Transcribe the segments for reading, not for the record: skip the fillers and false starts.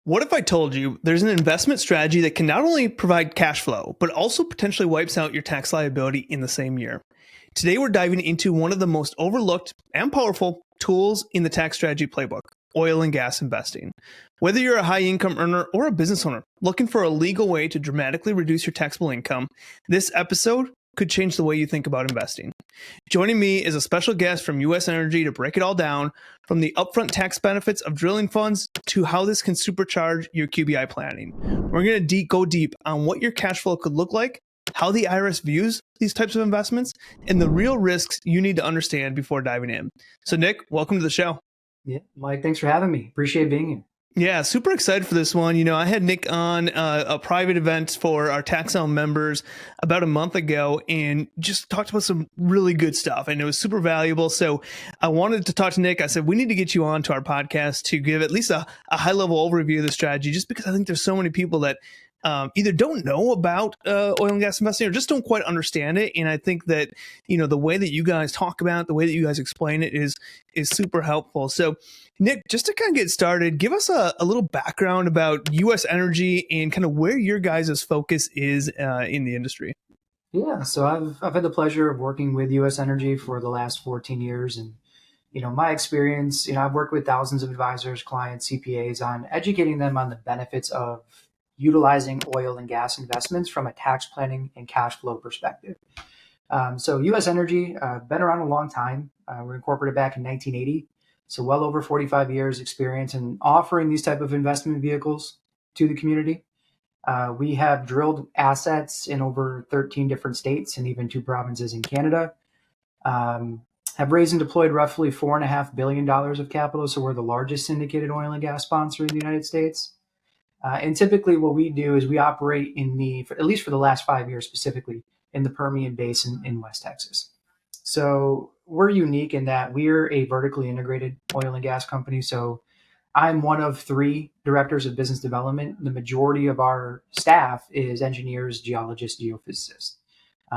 What if I told you there's an investment strategy that can not only provide cash flow, but also potentially wipes out your tax liability in the same year? Today, we're diving into one of the most overlooked and powerful tools in the tax strategy playbook: oil and gas investing. Whether you're a high income earner or a business owner looking for a legal way to dramatically reduce your taxable income, this episode could change the way you think about investing. Joining me is a special guest from US Energy to break it all down, from the upfront tax benefits of drilling funds to how this can supercharge your QBI planning. We're going to go deep on what your cash flow could look like, how the IRS views these types of investments, and the real risks you need to understand before diving in. So, Nick, welcome to the show. Yeah, Mike, thanks for having me. Appreciate being here. Yeah, super excited for this one. I had Nick on a private event for our TaxZone members about a month ago and just talked about some really good stuff, and it was super valuable. So I wanted to talk to Nick. I said, we need to get you on to our podcast to give at least a high-level overview of the strategy, just because I think there's so many people that either don't know about oil and gas investing or just don't quite understand it. And I think that, the way that you guys talk about it, the way that you guys explain it is super helpful. So, Nick, just to kind of get started, give us a little background about US Energy and kind of where your guys' focus is in the industry. Yeah, so I've had the pleasure of working with US Energy for the last 14 years. And, my experience, I've worked with thousands of advisors, clients, CPAs on educating them on the benefits of utilizing oil and gas investments from a tax planning and cash flow perspective. So US Energy, been around a long time. We're incorporated back in 1980. So well over 45 years experience in offering these type of investment vehicles to the community. We have drilled assets in over 13 different states and even 2 provinces in Canada. Have raised and deployed roughly $4.5 billion of capital. So we're the largest syndicated oil and gas sponsor in the United States. And typically what we do is we operate at least for the last 5 years specifically, in the Permian Basin in West Texas. So we're unique in that we're a vertically integrated oil and gas company. So I'm one of 3 directors of business development. The majority of our staff is engineers, geologists, geophysicists,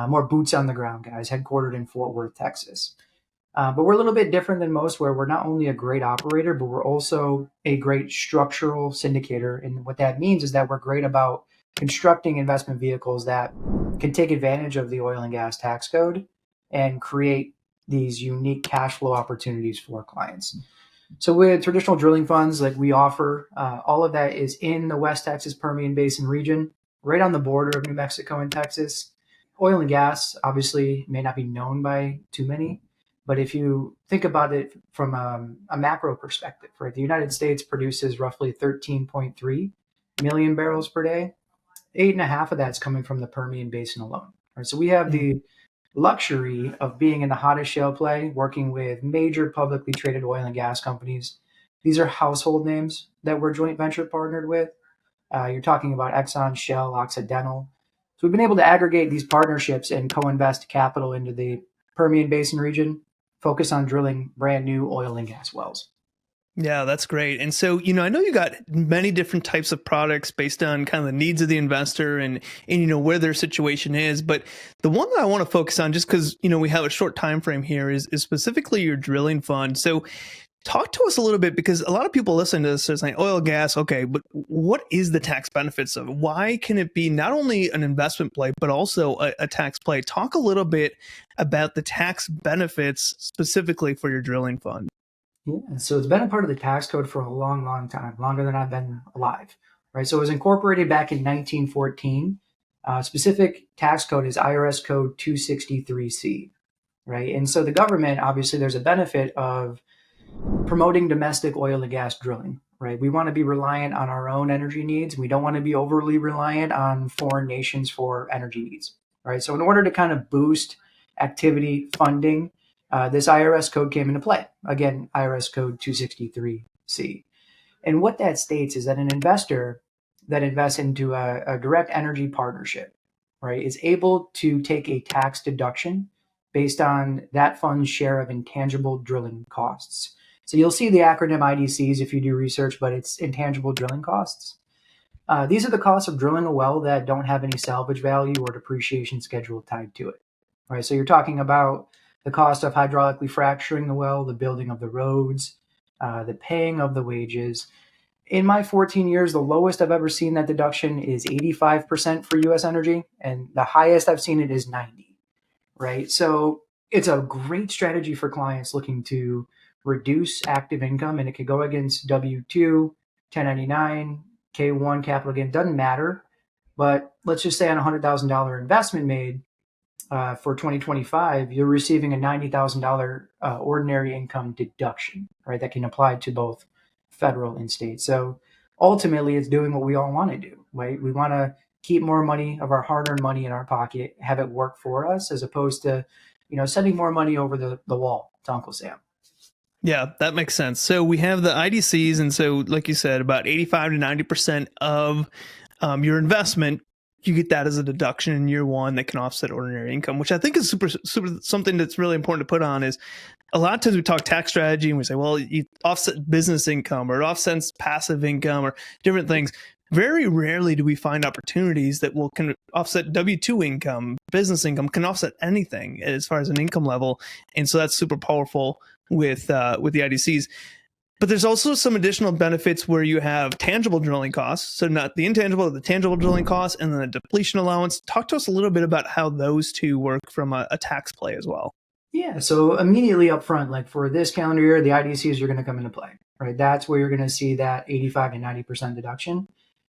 more boots on the ground guys, headquartered in Fort Worth, Texas. But we're a little bit different than most, where we're not only a great operator, but we're also a great structural syndicator. And what that means is that we're great about constructing investment vehicles that can take advantage of the oil and gas tax code and create these unique cash flow opportunities for clients. So with traditional drilling funds, like we offer, all of that is in the West Texas Permian Basin region, right on the border of New Mexico and Texas. Oil and gas obviously may not be known by too many, but if you think about it from a macro perspective, right, the United States produces roughly 13.3 million barrels per day. 8.5 of that's coming from the Permian Basin alone. Right? So we have the luxury of being in the hottest shale play, working with major publicly traded oil and gas companies. These are household names that we're joint venture partnered with. You're talking about Exxon, Shell, Occidental. So we've been able to aggregate these partnerships and co-invest capital into the Permian Basin region, focus on drilling brand new oil and gas wells. Yeah, that's great. And so, I know you got many different types of products based on kind of the needs of the investor and where their situation is. But the one that I want to focus on, just because, we have a short time frame here, is specifically your drilling fund. So talk to us a little bit, because a lot of people listen to this are saying oil, gas. Okay, but what is the tax benefits of it? Why can it be not only an investment play, but also a tax play? Talk a little bit about the tax benefits specifically for your drilling fund. Yeah, so it's been a part of the tax code for a long, long time, longer than I've been alive, right? So it was incorporated back in 1914. Specific tax code is IRS code 263C, right? And so the government, obviously, there's a benefit of promoting domestic oil and gas drilling, right? We want to be reliant on our own energy needs. We don't want to be overly reliant on foreign nations for energy needs, right? So in order to kind of boost activity funding, this IRS code came into play. Again, IRS code 263C. And what that states is that an investor that invests into a direct energy partnership, right, is able to take a tax deduction based on that fund's share of intangible drilling costs. So you'll see the acronym IDCs if you do research, but it's intangible drilling costs. These are the costs of drilling a well that don't have any salvage value or depreciation schedule tied to it, right? So you're talking about the cost of hydraulically fracturing the well, the building of the roads, the paying of the wages. In my 14 years, the lowest I've ever seen that deduction is 85% for US Energy, and the highest I've seen it is 90, right? So it's a great strategy for clients looking to reduce active income, and it could go against W-2, 1099, K-1, capital gain, doesn't matter. But let's just say on a $100,000 investment made for 2025, you're receiving a $90,000 ordinary income deduction, right? That can apply to both federal and state. So ultimately, it's doing what we all want to do, right? We want to keep more money of our hard-earned money in our pocket, have it work for us, as opposed to, sending more money over the wall to Uncle Sam. Yeah, that makes sense. So we have the IDCs, and so like you said, about 85 to 90% of your investment, you get that as a deduction in year one that can offset ordinary income, which I think is super something that's really important to put on. Is a lot of times we talk tax strategy and we say, well, you offset business income or it offsets passive income or different things. Very rarely do we find opportunities that can offset W-2 income, business income, can offset anything as far as an income level. And so that's super powerful with the IDCs. But there's also some additional benefits where you have tangible drilling costs. So not the intangible, the tangible drilling costs, and then the depletion allowance. Talk to us a little bit about how those two work from a tax play as well. Yeah, so immediately up front, like for this calendar year, the IDCs are going to come into play, right? That's where you're going to see that 85 to 90% deduction.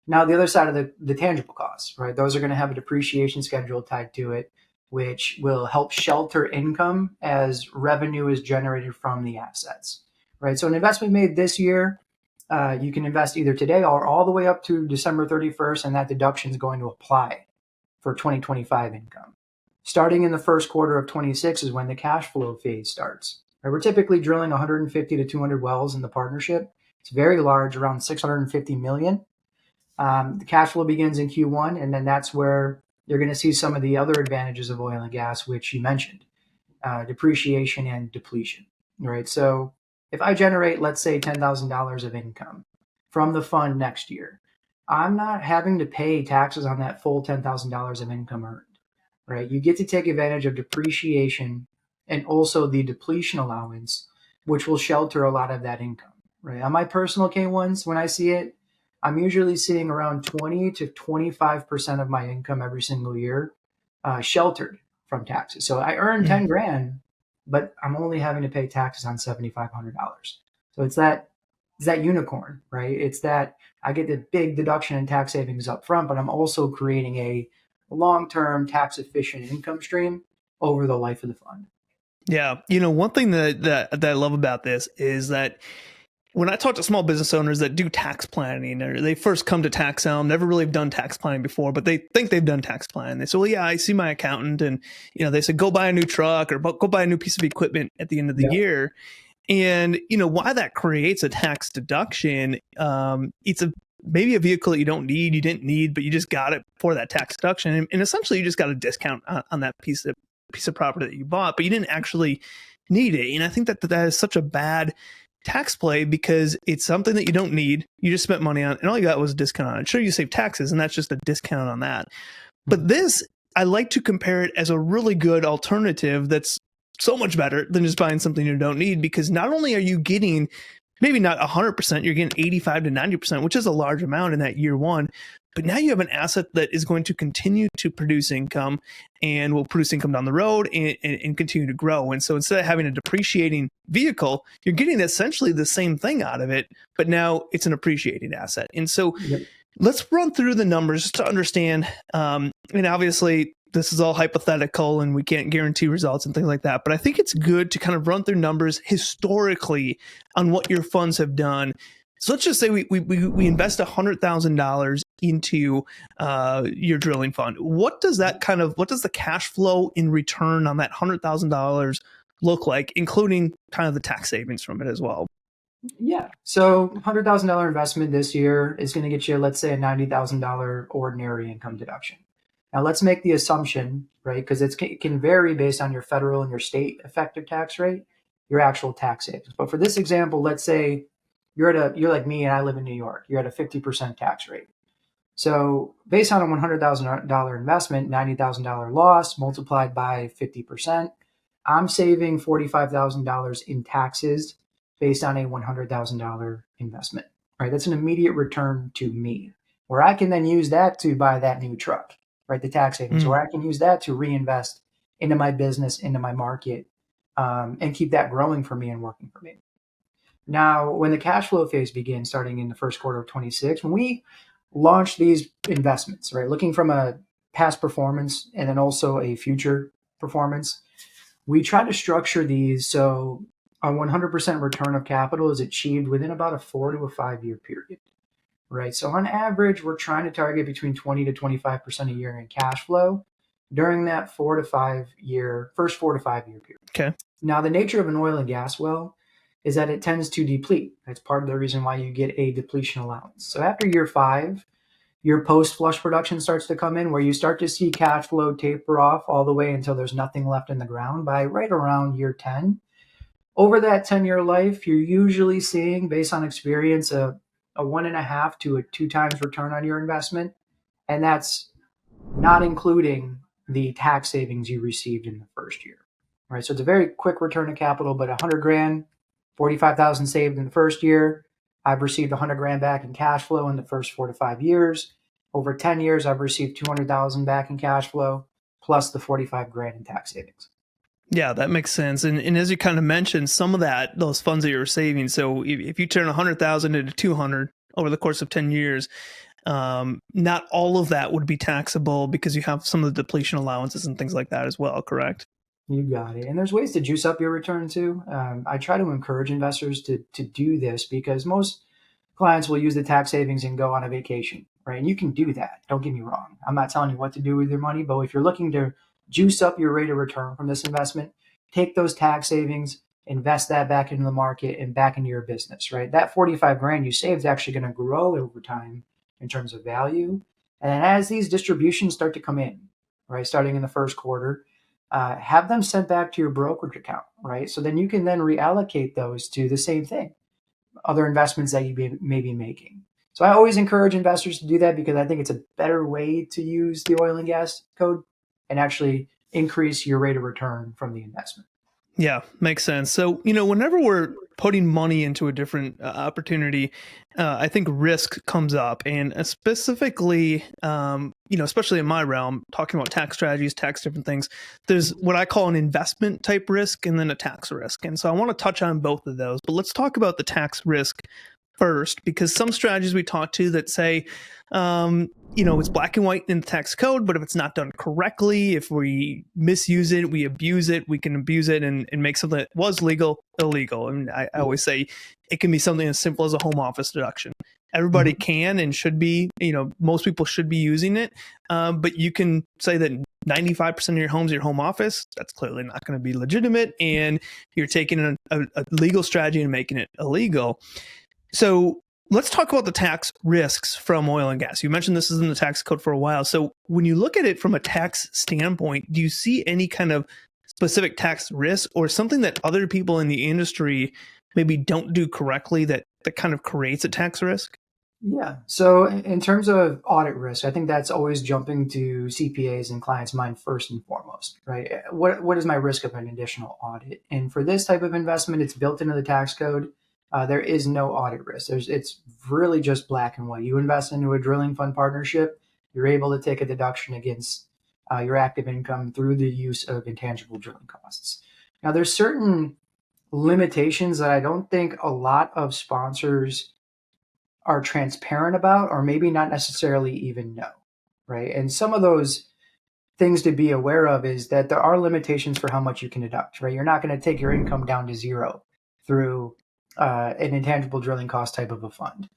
Now, the other side of the tangible costs, right? Those are going to have a depreciation schedule tied to it, which will help shelter income as revenue is generated from the assets, right? So an investment made this year, you can invest either today or all the way up to December 31st, and that deduction is going to apply for 2025 income. Starting in the first quarter of 26 is when the cash flow phase starts. Right? We're typically drilling 150 to 200 wells in the partnership. It's very large, around 650 million. The cash flow begins in Q1, and then that's where you're going to see some of the other advantages of oil and gas, which you mentioned, depreciation and depletion, right? So if I generate, let's say, $10,000 of income from the fund next year, I'm not having to pay taxes on that full $10,000 of income earned, right? You get to take advantage of depreciation and also the depletion allowance, which will shelter a lot of that income, right? On my personal K1s, when I see it, I'm usually seeing around 20 to 25% of my income every single year sheltered from taxes. So I earn 10 grand, but I'm only having to pay taxes on $7,500. So it's that unicorn, right? It's that I get the big deduction and tax savings up front, but I'm also creating a long-term tax efficient income stream over the life of the fund. Yeah. One thing that I love about this is that when I talk to small business owners that do tax planning, or they first come to Tax Helm, never really have done tax planning before, but they think they've done tax planning. They say, well, yeah, I see my accountant, and they said, go buy a new truck or go buy a new piece of equipment at the end of the year. And why that creates a tax deduction. It's maybe a vehicle that you didn't need, but you just got it for that tax deduction, and essentially you just got a discount on that piece of property that you bought, but you didn't actually need it. And I think that is such a bad tax play because it's something that you don't need. You just spent money on, and all you got was a discount on it. Sure, you save taxes, and that's just a discount on that. But this, I like to compare it as a really good alternative that's so much better than just buying something you don't need, because not only are you getting maybe not 100%, you're getting 85 to 90%, which is a large amount in that year one. But now you have an asset that is going to continue to produce income and will produce income down the road and continue to grow. And so instead of having a depreciating vehicle, you're getting essentially the same thing out of it, but now it's an appreciating asset. And so let's run through the numbers just to understand. And obviously, this is all hypothetical and we can't guarantee results and things like that. But I think it's good to kind of run through numbers historically on what your funds have done. So let's just say we invest $100,000 into your drilling fund. What does the cash flow in return on that $100,000 look like, including kind of the tax savings from it as well? Yeah. So $100,000 investment this year is going to get you, let's say, a $90,000 ordinary income deduction. Now let's make the assumption, right? Because it can vary based on your federal and your state effective tax rate, your actual tax savings. But for this example, let's say you're like me and I live in New York. You're at a 50% tax rate. So based on a $100,000 investment, $90,000 loss multiplied by 50%, I'm saving $45,000 in taxes based on a $100,000 investment. right? That's an immediate return to me, where I can then use that to buy that new truck, right? The tax savings, or I can use that to reinvest into my business, into my market, and keep that growing for me and working for me. Now, when the cash flow phase begins, starting in the first quarter of 26, when we launch these investments, right, looking from a past performance and then also a future performance, we try to structure these so a 100% return of capital is achieved within about a 4 to a 5 year period, right? So on average, we're trying to target between 20 to 25% a year in cash flow during that 4 to 5 year period. Okay. Now, the nature of an oil and gas well is that it tends to deplete. That's part of the reason why you get a depletion allowance. So after year 5, your post flush production starts to come in, where you start to see cash flow taper off all the way until there's nothing left in the ground by right around year 10. Over that 10-year life, you're usually seeing, based on experience, a 1.5 to a 2 times return on your investment. And that's not including the tax savings you received in the first year. Right. So it's a very quick return of capital, but 100 grand, 45,000 saved in the first year. I've received 100 grand back in cash flow in the first 4 to 5 years. Over 10 years, I've received 200,000 back in cash flow, plus the 45 grand in tax savings. Yeah, that makes sense. And as you kind of mentioned, some of those funds that you're saving. So if you turn 100,000 into 200 over the course of 10 years, not all of that would be taxable because you have some of the depletion allowances and things like that as well, correct? You got it. And there's ways to juice up your return too. I try to encourage investors to do this because most clients will use the tax savings and go on a vacation, right? And you can do that. Don't get me wrong. I'm not telling you what to do with your money, but if you're looking to juice up your rate of return from this investment, take those tax savings, invest that back into the market and back into your business, right? That 45 grand you saved is actually going to grow over time in terms of value. And as these distributions start to come in, right, starting in the first quarter, have them sent back to your brokerage account, right? So then you can then reallocate those to the same thing, other investments that may be making. So I always encourage investors to do that because I think it's a better way to use the oil and gas code and actually increase your rate of return from the investment. Yeah, makes sense. So, whenever we're putting money into a different opportunity, I think risk comes up. And specifically, especially in my realm, talking about tax strategies, tax different things, there's what I call an investment type risk and then a tax risk. And so I want to touch on both of those. But let's talk about the tax risk first, because some strategies we talk to that say, it's black and white in the tax code, but if it's not done correctly, if we misuse it, we abuse it, we can abuse it and make something that was legal illegal. And I always say it can be something as simple as a home office deduction. Everybody can and should be, most people should be using it. But you can say that 95% of your home's your home office. That's clearly not going to be legitimate. And you're taking a legal strategy and making it illegal. So let's talk about the tax risks from oil and gas. You mentioned this is in the tax code for a while. So when you look at it from a tax standpoint, do you see any kind of specific tax risk or something that other people in the industry maybe don't do correctly that kind of creates a tax risk? Yeah. So in terms of audit risk, I think that's always jumping to CPAs and clients' mind first and foremost, right? What is my risk of an additional audit? And for this type of investment, it's built into the tax code. There is no audit risk. It's really just black and white. You invest into a drilling fund partnership, you're able to take a deduction against your active income through the use of intangible drilling costs. Now, there's certain limitations that I don't think a lot of sponsors are transparent about, or maybe not necessarily even know, right? And some of those things to be aware of is that there are limitations for how much you can deduct, right? You're not going to take your income down to zero through an intangible drilling cost type of a fund.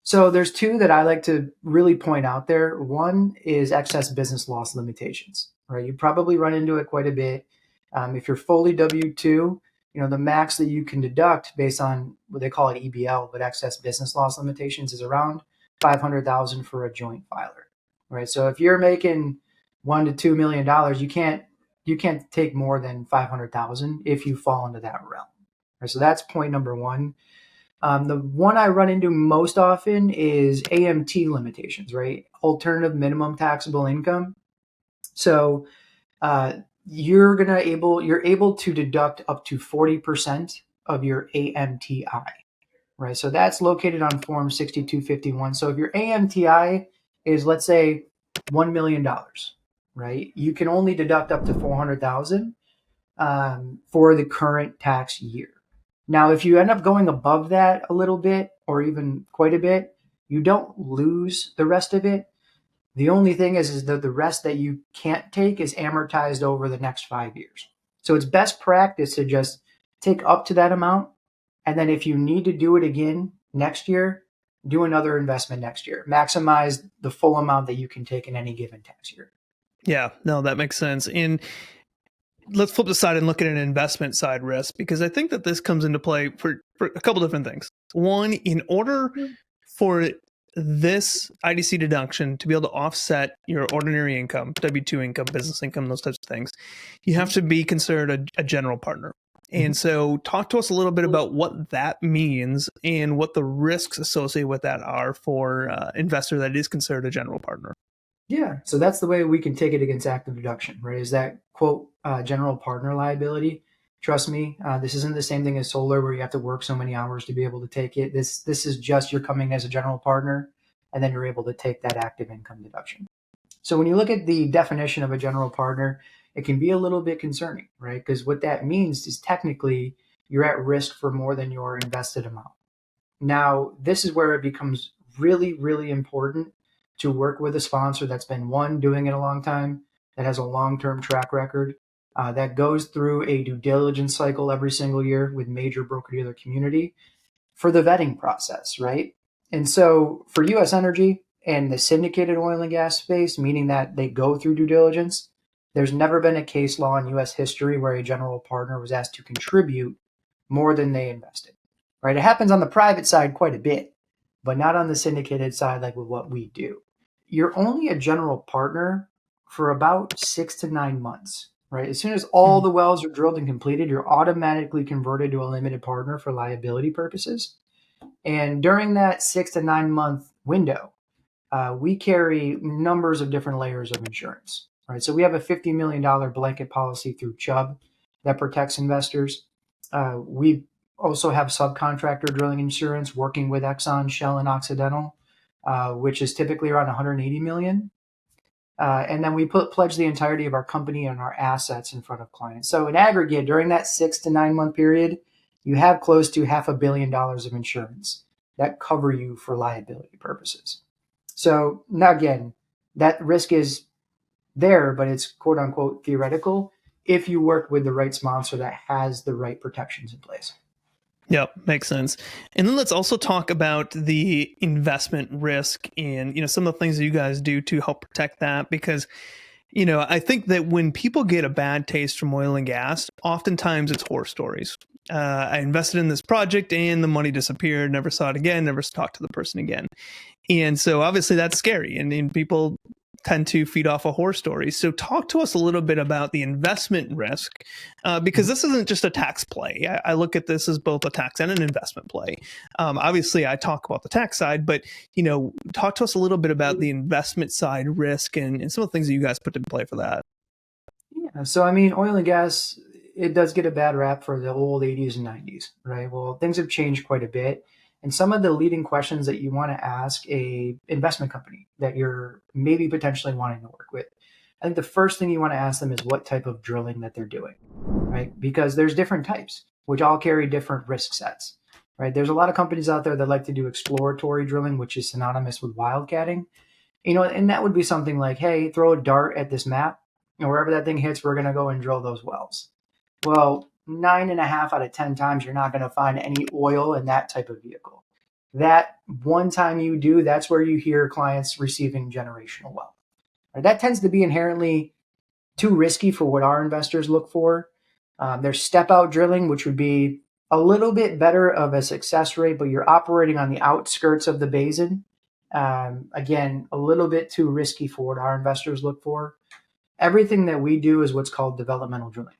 So there's two that I like to really point out there. One is excess business loss limitations, right? You probably run into it quite a bit. If you're fully W-2, the max that you can deduct based on what they call it EBL, but excess business loss limitations is around 500,000 for a joint filer, right? So if you're making $1 to $2 million, you can't take more than 500,000 if you fall into that realm. Right? So that's point number one. The one I run into most often is AMT limitations, right? Alternative minimum taxable income. So you're able to deduct up to 40% of your AMTI, right? So that's located on Form 6251. So if your AMTI is, let's say, $1 million, right, you can only deduct up to 400,000 for the current tax year. Now, if you end up going above that a little bit or even quite a bit, you don't lose the rest of it. The only thing is that the rest that you can't take is amortized over the next 5 years. So it's best practice to just take up to that amount. And then if you need to do it again next year, do another investment next year. Maximize the full amount that you can take in any given tax year. Yeah, no, that makes sense. And let's flip the side and look at an investment side risk, because I think that this comes into play for a couple different things. One, in order for this IDC deduction to be able to offset your ordinary income, W-2 income, business income, those types of things, you have to be considered a general partner. And so talk to us a little bit about what that means and what the risks associated with that are for an investor that is considered a general partner. Yeah, so that's the way we can take it against active deduction, right? Is that quote general partner liability? Trust me, this isn't the same thing as solar where you have to work so many hours to be able to take it. This is just you're coming as a general partner, and then you're able to take that active income deduction. So when you look at the definition of a general partner, it can be a little bit concerning, right? Because what that means is technically you're at risk for more than your invested amount. Now, this is where it becomes really, really important to work with a sponsor that's been, one, doing it a long time, that has a long-term track record, that goes through a due diligence cycle every single year with major broker-dealer community for the vetting process, right? And so for U.S. Energy and the syndicated oil and gas space, meaning that they go through due diligence, there's never been a case law in U.S. history where a general partner was asked to contribute more than they invested, right? It happens on the private side quite a bit, but not on the syndicated side like with what we do. You're only a general partner for about 6 to 9 months, right? As soon as all the wells are drilled and completed, you're automatically converted to a limited partner for liability purposes. And during that 6 to 9 month window, we carry numbers of different layers of insurance, right? So we have a $50 million blanket policy through Chubb that protects investors. We also have subcontractor drilling insurance working with Exxon, Shell, and Occidental, which is typically around 180 million. And then we pledge the entirety of our company and our assets in front of clients. So in aggregate, during that 6 to 9 month period, you have close to $500 million of insurance that cover you for liability purposes. So now again, that risk is there, but it's quote unquote theoretical if you work with the right sponsor that has the right protections in place. Yep, makes sense. And then let's also talk about the investment risk and, some of the things that you guys do to help protect that, because, I think that when people get a bad taste from oil and gas, oftentimes it's horror stories. I invested in this project and the money disappeared, never saw it again, never talked to the person again. And so obviously that's scary, and people tend to feed off a horror story. So talk to us a little bit about the investment risk, because this isn't just a tax play. I look at this as both a tax and an investment play. Obviously, I talk about the tax side, but talk to us a little bit about the investment side risk and some of the things that you guys put in play for that. Yeah, so I mean, oil and gas, it does get a bad rap for the old 80s and 90s, right? Well, things have changed quite a bit. And some of the leading questions that you want to ask a investment company that you're maybe potentially wanting to work with, I think the first thing you want to ask them is what type of drilling that they're doing, right? Because there's different types, which all carry different risk sets, right? There's a lot of companies out there that like to do exploratory drilling, which is synonymous with wildcatting, and that would be something like, hey, throw a dart at this map, and wherever that thing hits, we're going to go and drill those wells. Well, 9.5 out of 10 times, you're not going to find any oil in that type of vehicle. That one time you do, that's where you hear clients receiving generational wealth. That tends to be inherently too risky for what our investors look for. There's step out drilling, which would be a little bit better of a success rate, but you're operating on the outskirts of the basin. Again, a little bit too risky for what our investors look for. Everything that we do is what's called developmental drilling.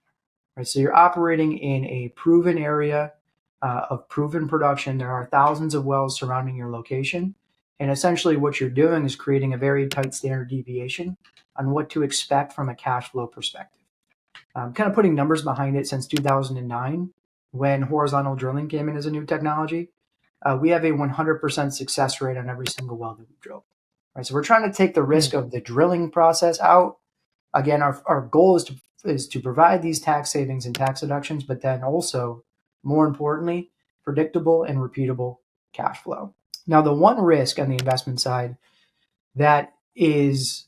Right, so you're operating in a proven area of proven production. There are thousands of wells surrounding your location. And essentially what you're doing is creating a very tight standard deviation on what to expect from a cash flow perspective. Kind of putting numbers behind it since 2009, when horizontal drilling came in as a new technology. we have a 100% success rate on every single well that we drill. Right, so we're trying to take the risk of the drilling process out. Again, our goal is to provide these tax savings and tax deductions, but then also, more importantly, predictable and repeatable cash flow. Now, the one risk on the investment side that is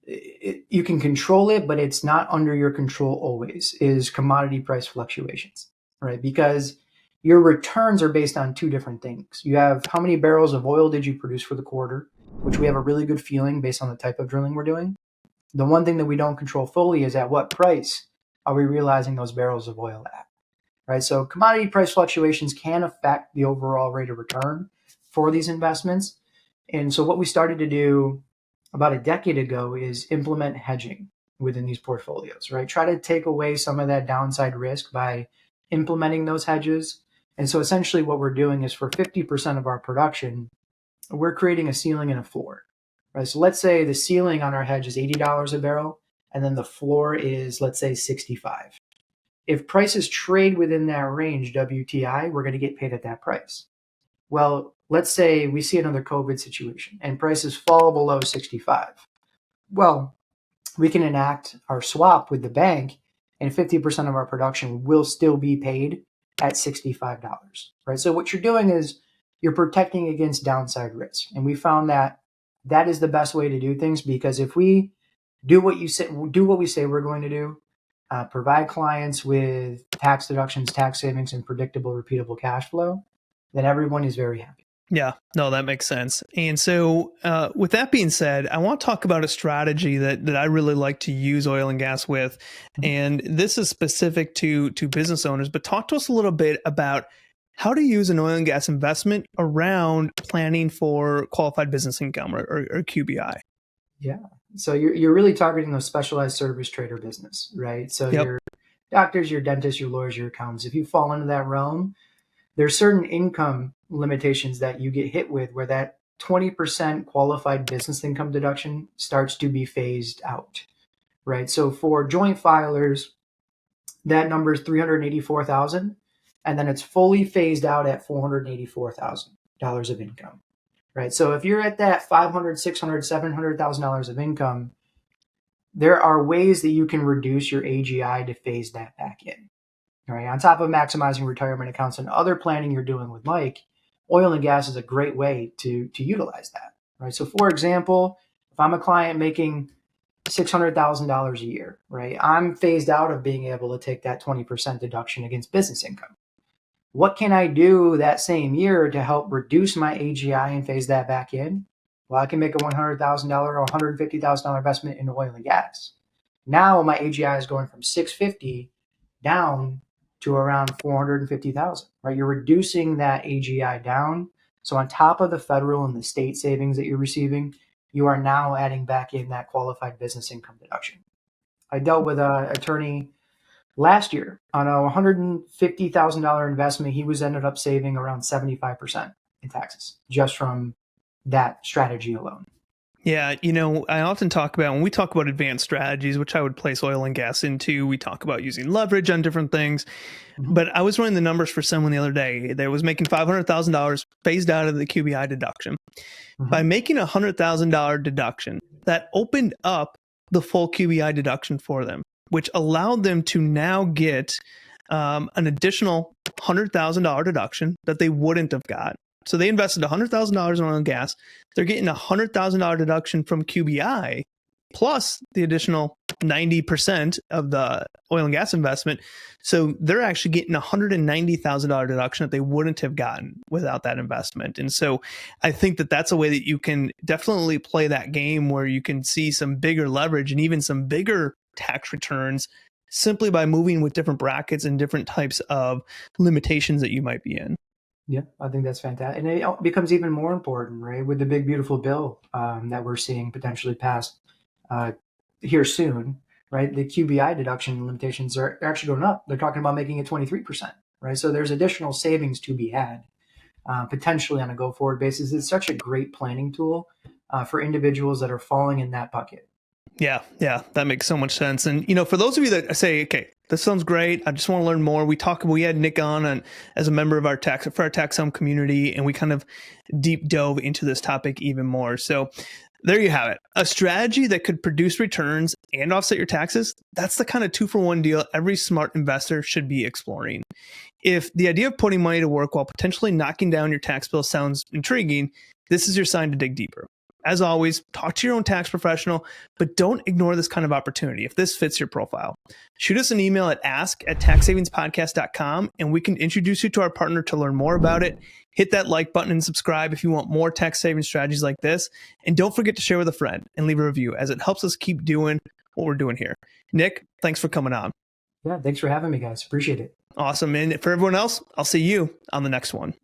you can control it, but it's not under your control always, is commodity price fluctuations, right? Because your returns are based on two different things. You have how many barrels of oil did you produce for the quarter, which we have a really good feeling based on the type of drilling we're doing. The one thing that we don't control fully is at what price are we realizing those barrels of oil at, right? So commodity price fluctuations can affect the overall rate of return for these investments. And so what we started to do about a decade ago is implement hedging within these portfolios, right? Try to take away some of that downside risk by implementing those hedges. And so essentially what we're doing is for 50% of our production, we're creating a ceiling and a floor, right? So let's say the ceiling on our hedge is $80 a barrel, and then the floor is, let's say, 65. If prices trade within that range, WTI, we're going to get paid at that price. Well, let's say we see another COVID situation and prices fall below 65. Well, we can enact our swap with the bank, and 50% of our production will still be paid at $65, right? So what you're doing is you're protecting against downside risk. And we found that that is the best way to do things, because if we do what we say we're going to do, provide clients with tax deductions, tax savings, and predictable, repeatable cash flow, then everyone is very happy. Yeah, no, that makes sense. And so with that being said, I want to talk about a strategy that I really like to use oil and gas with. And this is specific to business owners, but talk to us a little bit about how to use an oil and gas investment around planning for qualified business income or QBI. Yeah. So you're really targeting those specialized service trader business, right? So Yep. your doctors, your dentists, your lawyers, your accountants, if you fall into that realm, there's certain income limitations that you get hit with where that 20% qualified business income deduction starts to be phased out, right? So for joint filers, that number is 384,000, and then it's fully phased out at $484,000 of income, right? So if you're at that $500, $600, $700,000 of income, there are ways that you can reduce your AGI to phase that back in. Right. On top of maximizing retirement accounts and other planning you're doing with Mike, oil and gas is a great way to utilize that. Right. So for example, if I'm a client making $600,000 a year, right, I'm phased out of being able to take that 20% deduction against business income. What can I do that same year to help reduce my AGI and phase that back in? Well, I can make a $100,000 or $150,000 investment in oil and gas. Now my AGI is going from 650 down to around 450,000, right? You're reducing that AGI down. So on top of the federal and the state savings that you're receiving, you are now adding back in that qualified business income deduction. I dealt with an attorney last year on a $150,000 investment. He ended up saving around 75% in taxes just from that strategy alone. Yeah, I often talk about, when we talk about advanced strategies, which I would place oil and gas into, we talk about using leverage on different things. But I was running the numbers for someone the other day that was making $500,000 phased out of the QBI deduction. By making a $100,000 deduction, that opened up the full QBI deduction for them, which allowed them to now get an additional $100,000 deduction that they wouldn't have got. So they invested $100,000 in oil and gas. They're getting a $100,000 deduction from QBI, plus the additional 90% of the oil and gas investment. So they're actually getting a $190,000 deduction that they wouldn't have gotten without that investment. And so I think that that's a way that you can definitely play that game where you can see some bigger leverage and even some bigger tax returns simply by moving with different brackets and different types of limitations that you might be in. Yeah, I think that's fantastic. And it becomes even more important, right, with the big, beautiful bill that we're seeing potentially passed here soon, right? The QBI deduction limitations are actually going up. They're talking about making it 23%, right? So there's additional savings to be had potentially on a go-forward basis. It's such a great planning tool for individuals that are falling in that bucket. Yeah, that makes so much sense. And, for those of you that say, okay, This sounds great. I just want to learn more. We had Nick on as a member of our tax home community, and we kind of deep dove into this topic even more. So there you have it. A strategy that could produce returns and offset your taxes. That's the kind of 2-for-1 deal every smart investor should be exploring. If the idea of putting money to work while potentially knocking down your tax bill sounds intriguing, this is your sign to dig deeper. As always, talk to your own tax professional, but don't ignore this kind of opportunity if this fits your profile. Shoot us an email at ask@taxsavingspodcast.com, and we can introduce you to our partner to learn more about it. Hit that like button and subscribe if you want more tax saving strategies like this. And don't forget to share with a friend and leave a review, as it helps us keep doing what we're doing here. Nick, thanks for coming on. Yeah, thanks for having me, guys. Appreciate it. Awesome. And for everyone else, I'll see you on the next one.